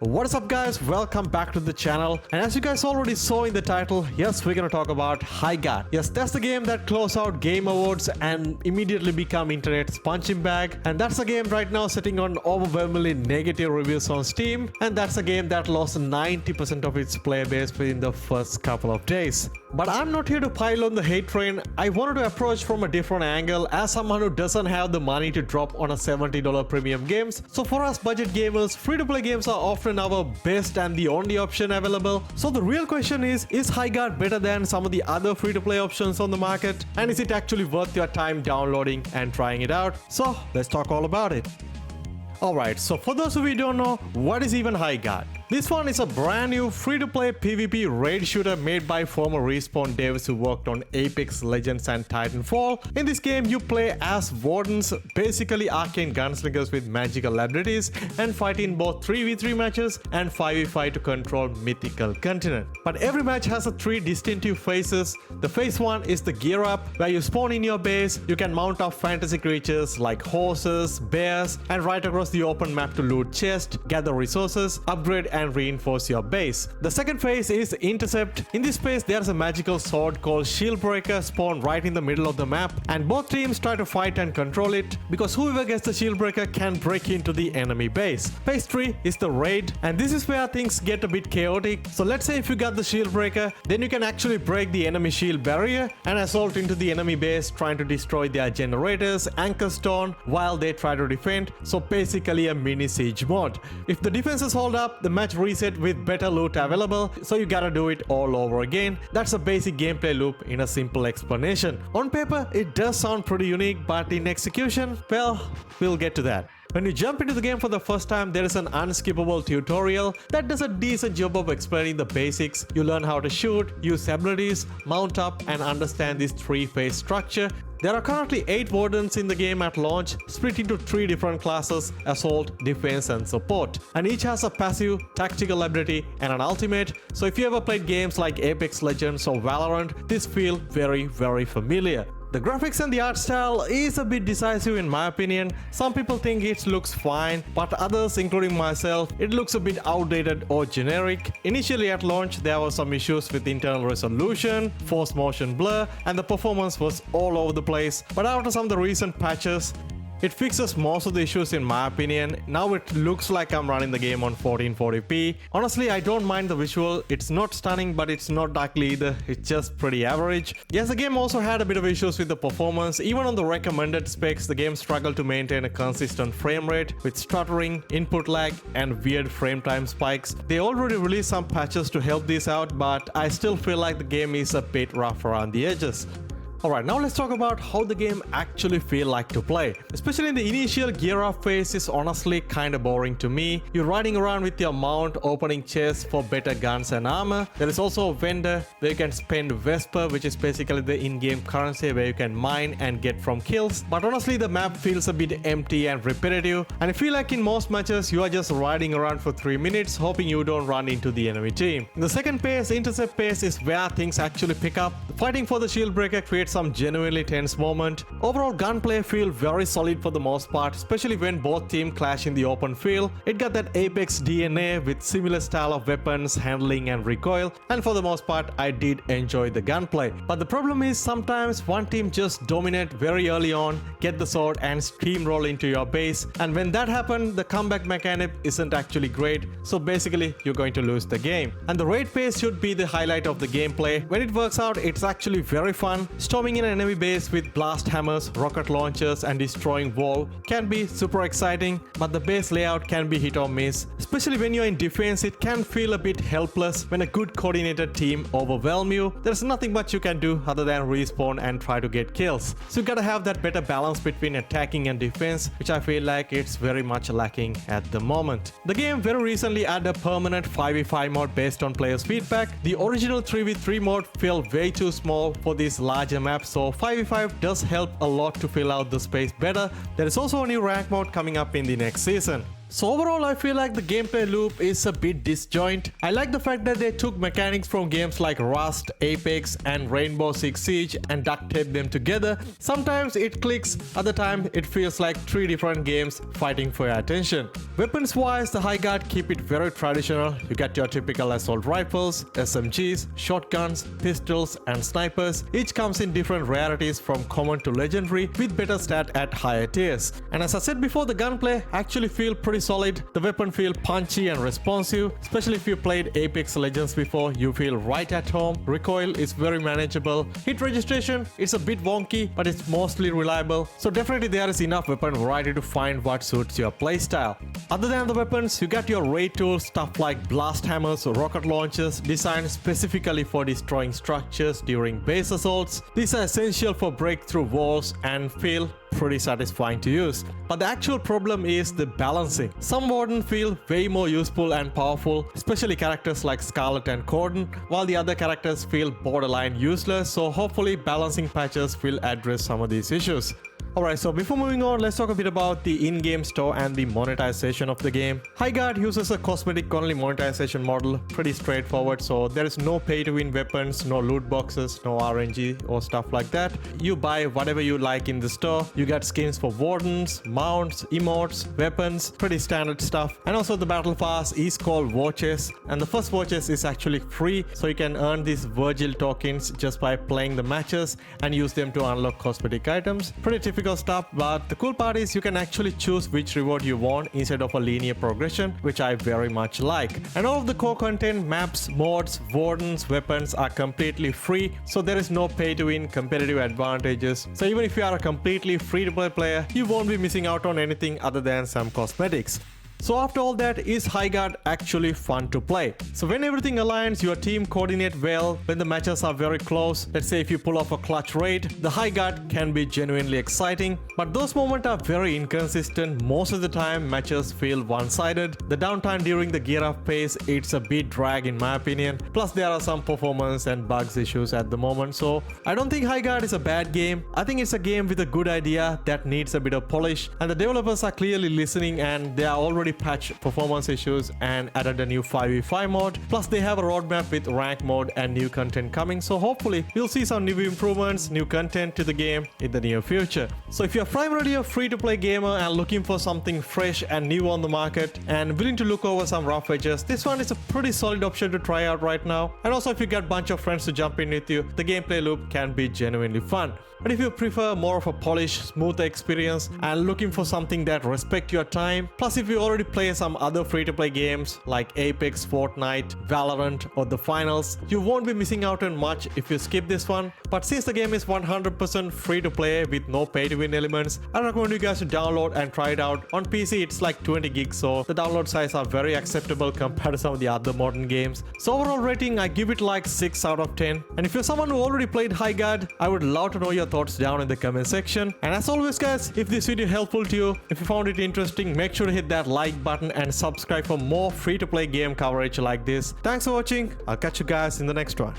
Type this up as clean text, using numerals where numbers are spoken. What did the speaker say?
What is up guys, welcome back to the channel, and as you guys already saw in the title, yes, we're gonna talk about Highguard. Yes, that's the game that closed out Game Awards and immediately become internet's punching bag, and that's a game right now sitting on overwhelmingly negative reviews on Steam, and that's a game that lost 90% of its player base within the first couple of days. But I'm not here to pile on the hate train. I wanted to approach from a different angle as someone who doesn't have the money to drop on a $70 premium games. So for us budget gamers, free-to-play games are often our best and the only option available. So the real question is Highguard better than some of the other free-to-play options on the market? And is it actually worth your time downloading and trying it out? So let's talk all about it. Alright, so for those of you who don't know, what is even Highguard? This one is a brand new free-to-play PvP raid shooter made by former Respawn devs who worked on Apex Legends and Titanfall. In this game, you play as wardens, basically arcane gunslingers with magical abilities, and fight in both 3v3 matches and 5v5 to control mythical continent. But every match has three distinctive phases. The phase 1 is the gear up, where you spawn in your base, you can mount up fantasy creatures like horses, bears, and ride across the open map to loot chests, gather resources, upgrade and reinforce your base. The second phase is intercept. In this phase, there's a magical sword called Shieldbreaker spawned right in the middle of the map, and both teams try to fight and control it because whoever gets the Shieldbreaker can break into the enemy base. Phase 3 is the raid, and this is where things get a bit chaotic. So let's say if you got the Shieldbreaker, then you can actually break the enemy shield barrier and assault into the enemy base, trying to destroy their generators, anchor stone, while they try to defend. So basically a mini siege mod. If the defenses hold up, the match reset with better loot available, so you gotta do it all over again. That's a basic gameplay loop in a simple explanation. On paper, it does sound pretty unique, but in execution, well, we'll get to that. When you jump into the game for the first time, there is an unskippable tutorial that does a decent job of explaining the basics. You learn how to shoot, use abilities, mount up, and understand this three-phase structure. There are currently 8 wardens in the game at launch, split into 3 different classes: Assault, Defense, and Support. And each has a passive, tactical ability, and an ultimate. So if you ever played games like Apex Legends or Valorant, this feels very familiar. The graphics and the art style is a bit decisive in my opinion. Some people think it looks fine, but others, including myself, it looks a bit outdated or generic. Initially at launch, there were some issues with internal resolution, forced motion blur, and the performance was all over the place. But after some of the recent patches, it fixes most of the issues in my opinion. Now it looks like I'm running the game on 1440p. Honestly, I don't mind the visual. It's not stunning, but it's not ugly either. It's just pretty average. Yes, the game also had a bit of issues with the performance. Even on the recommended specs, the game struggled to maintain a consistent frame rate with stuttering, input lag, and weird frame time spikes. They already released some patches to help this out, but I still feel like the game is a bit rough around the edges. Alright, now let's talk about how the game actually feel like to play. Especially in the initial gear up phase is honestly kinda boring to me. You're riding around with your mount, opening chests for better guns and armor. There is also a vendor where you can spend Vesper, which is basically the in-game currency where you can mine and get from kills. But honestly, the map feels a bit empty and repetitive, and I feel like in most matches you are just riding around for 3 minutes hoping you don't run into the enemy team. In the second phase, intercept phase, is where things actually pick up. Fighting for the Shieldbreaker creates some genuinely tense moment. Overall gunplay feel very solid for the most part, especially when both teams clash in the open field. It got that Apex DNA with similar style of weapons, handling, and recoil, and for the most part I did enjoy the gunplay. But the problem is sometimes one team just dominate very early on, get the sword and steamroll into your base, and when that happens, the comeback mechanic isn't actually great, so basically you're going to lose the game. And the raid phase should be the highlight of the gameplay. When it works out, it's actually very fun. Storming in an enemy base with blast hammers, rocket launchers, and destroying wall can be super exciting, but the base layout can be hit or miss. Especially when you're in defense, it can feel a bit helpless when a good coordinated team overwhelm you. There's nothing much you can do other than respawn and try to get kills. So you gotta have that better balance between attacking and defense, which I feel like it's very much lacking at the moment. The game very recently added a permanent 5v5 mode based on players' feedback. The original 3v3 mode felt way too small for this larger map, so 5v5 does help a lot to fill out the space better. There is also a new rank mode coming up in the next season. So overall, I feel like the gameplay loop is a bit disjoint. I like the fact that they took mechanics from games like Rust, Apex and Rainbow Six Siege and duct taped them together. Sometimes it clicks, other times it feels like three different games fighting for your attention. Weapons wise, the Highguard keep it very traditional. You get your typical assault rifles, SMGs, shotguns, pistols and snipers. Each comes in different rarities from common to legendary with better stat at higher tiers. And as I said before, the gunplay actually feel pretty solid. The weapon feel punchy and responsive, especially if you played Apex Legends before. You feel right at home. Recoil is very manageable. Hit registration is a bit wonky, but it's mostly reliable. So definitely there is enough weapon variety to find what suits your playstyle. Other than the weapons, you got your raid tools, stuff like blast hammers or rocket launchers designed specifically for destroying structures during base assaults. These are essential for breakthrough walls and feel pretty satisfying to use. But the actual problem is the balancing. Some Warden feel way more useful and powerful, especially characters like Scarlet and Corden, while the other characters feel borderline useless, so hopefully balancing patches will address some of these issues. Alright, so before moving on, let's talk a bit about the in-game store and the monetization of the game. Highguard uses a cosmetic-only monetization model, pretty straightforward, so there is no pay-to-win weapons, no loot boxes, no RNG or stuff like that. You buy whatever you like in the store. You get skins for wardens, mounts, emotes, weapons, pretty standard stuff. And also the battle pass is called War Chest, and the first War Chest is actually free, so you can earn these Virgil tokens just by playing the matches and use them to unlock cosmetic items. Pretty typical stuff, but the cool part is you can actually choose which reward you want instead of a linear progression, which I very much like. And all of the core content, maps, mods, wardens, weapons are completely free, so there is no pay to win competitive advantages. So even if you are a completely free to play player, you won't be missing out on anything other than some cosmetics. So after all that, is Highguard actually fun to play? So when everything aligns, your team coordinate well, when the matches are very close, let's say if you pull off a clutch raid, the Highguard can be genuinely exciting, but those moments are very inconsistent. Most of the time, matches feel one-sided. The downtime during the gear up phase, it's a bit drag in my opinion. Plus there are some performance and bugs issues at the moment, so I don't think Highguard is a bad game. I think it's a game with a good idea that needs a bit of polish, and the developers are clearly listening and they are already patched performance issues and added a new 5v5 mode. Plus they have a roadmap with rank mode and new content coming, so hopefully we'll see some new improvements, new content to the game in the near future. So if you're primarily a free-to-play gamer and looking for something fresh and new on the market and willing to look over some rough edges, this one is a pretty solid option to try out right now. And also if you get a bunch of friends to jump in with you, the gameplay loop can be genuinely fun. But if you prefer more of a polished, smoother experience and looking for something that respects your time, plus if you already play some other free-to-play games like Apex, Fortnite, Valorant or the finals, you won't be missing out on much if you skip this one. But since the game is 100% free-to-play with no pay-to-win elements, I recommend you guys to download and try it out. On PC it's like 20 gigs, so the download size are very acceptable compared to some of the other modern games. So overall rating, I give it like 6 out of 10. And if you're someone who already played Highguard, I would love to know your thoughts down in the comment section. And as always guys, if this video helpful to you, if you found it interesting, make sure to hit that like button and subscribe for more free to play game coverage like this. Thanks for watching. I'll catch you guys in the next one.